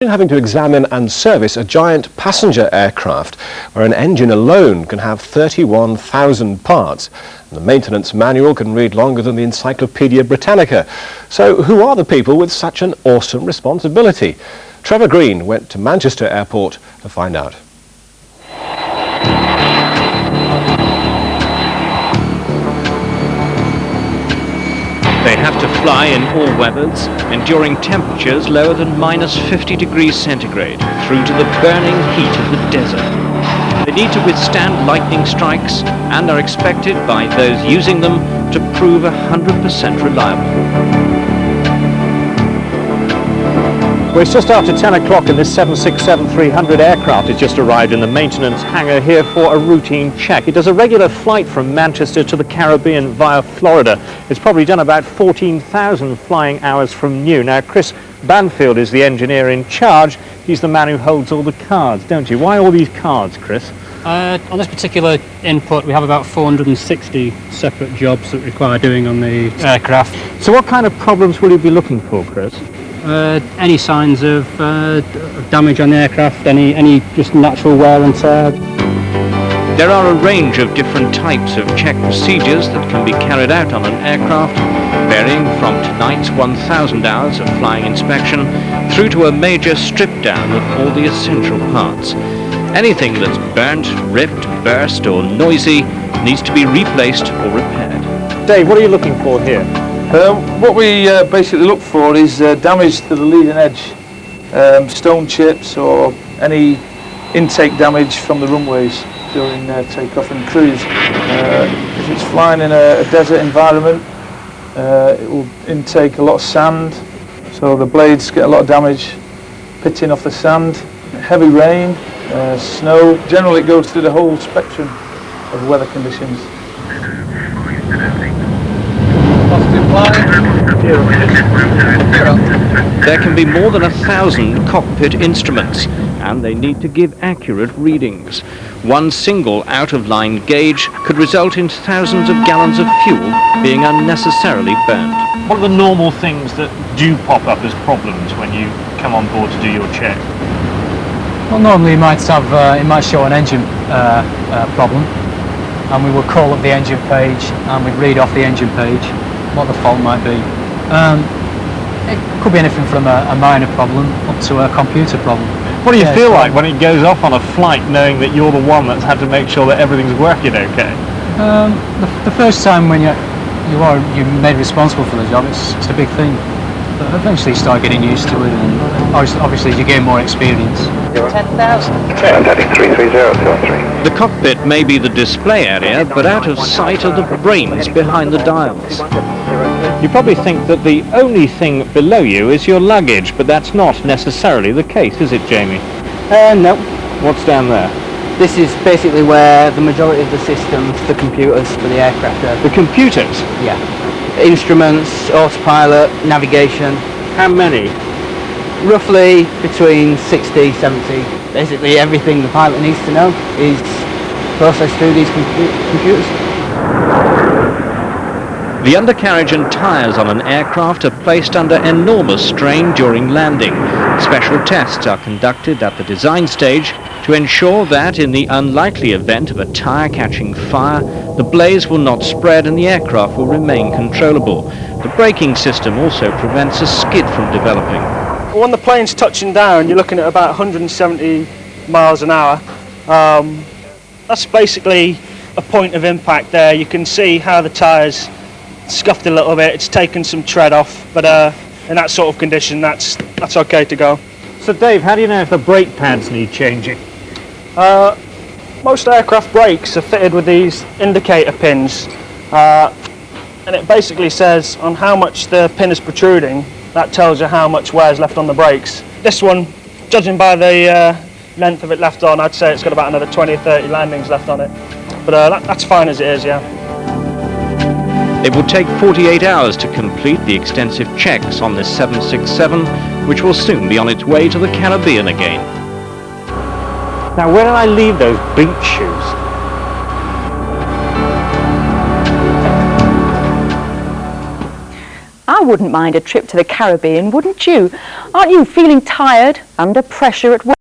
Having to examine and service a giant passenger aircraft where an engine alone can have 31,000 parts. And the maintenance manual can read longer than the Encyclopedia Britannica. So who are the people with such an awesome responsibility? Trevor Green went to Manchester Airport to find out. They have to fly in all weathers, enduring temperatures lower than -50 degrees centigrade, through to the burning heat of the desert. They need to withstand lightning strikes and are expected by those using them to prove 100% reliable. Well, it's just after 10 o'clock and this 767-300 aircraft has just arrived in the maintenance hangar here for a routine check. It does a regular flight from Manchester to the Caribbean via Florida. It's probably done about 14,000 flying hours from new. Now, Chris Banfield is the engineer in charge. He's the man who holds all the cards, don't you? Why all these cards, Chris? On this particular input, we have about 460 separate jobs that require doing on the aircraft. So what kind of problems will you be looking for, Chris? Any signs of damage on the aircraft, any just natural wear and tear. There are a range of different types of check procedures that can be carried out on an aircraft, varying from tonight's 1,000 hours of flying inspection through to a major strip down of all the essential parts. Anything that's burnt, ripped, burst or noisy needs to be replaced or repaired. Dave, what are you looking for here? What we basically look for is damage to the leading edge, stone chips or any intake damage from the runways during takeoff and cruise. If it's flying in a desert environment, it will intake a lot of sand, so the blades get a lot of damage pitting off the sand. Heavy rain, snow, generally it goes through the whole spectrum of weather conditions. There can be more than 1,000 cockpit instruments, and they need to give accurate readings. One single out-of-line gauge could result in thousands of gallons of fuel being unnecessarily burnt. What are the normal things that do pop up as problems when you come on board to do your check? Well, normally it might show an engine problem, and we will call up the engine page and we'd read off the engine page what the fault might be. It could be anything from a minor problem up to a computer problem. What do you feel like when it goes off on a flight knowing that you're the one that's had to make sure that everything's working okay? The first time when you're made responsible for the job, it's a big thing. But eventually you start getting used to it, and obviously as you gain more experience. 10,000. Contacting 33023. The cockpit may be the display area, but out of sight are the brains behind the dials. You probably think that the only thing below you is your luggage, but that's not necessarily the case, is it, Jamie? No. What's down there? This is basically where the majority of the systems, the computers for the aircraft are. The computers? Yeah. Instruments, autopilot, navigation. How many? Roughly between 60, 70. Basically everything the pilot needs to know is processed through these computers. The undercarriage and tyres on an aircraft are placed under enormous strain during landing. Special tests are conducted at the design stage to ensure that in the unlikely event of a tyre catching fire, the blaze will not spread and the aircraft will remain controllable. The braking system also prevents a skid from developing. When the plane's touching down, you're looking at about 170 miles an hour. That's basically a point of impact there. You can see how the tyres scuffed a little bit, it's taken some tread off, but in that sort of condition that's okay to go. So Dave, how do you know if the brake pads need changing? Most aircraft brakes are fitted with these indicator pins, and it basically says on how much the pin is protruding, that tells you how much wear is left on the brakes. This one, judging by the length of it left on, I'd say it's got about another 20 or 30 landings left on it, but that's fine as it is, yeah. It will take 48 hours to complete the extensive checks on this 767, which will soon be on its way to the Caribbean again. Now, where did I leave those beach shoes? I wouldn't mind a trip to the Caribbean, wouldn't you? Aren't you feeling tired, under pressure at work?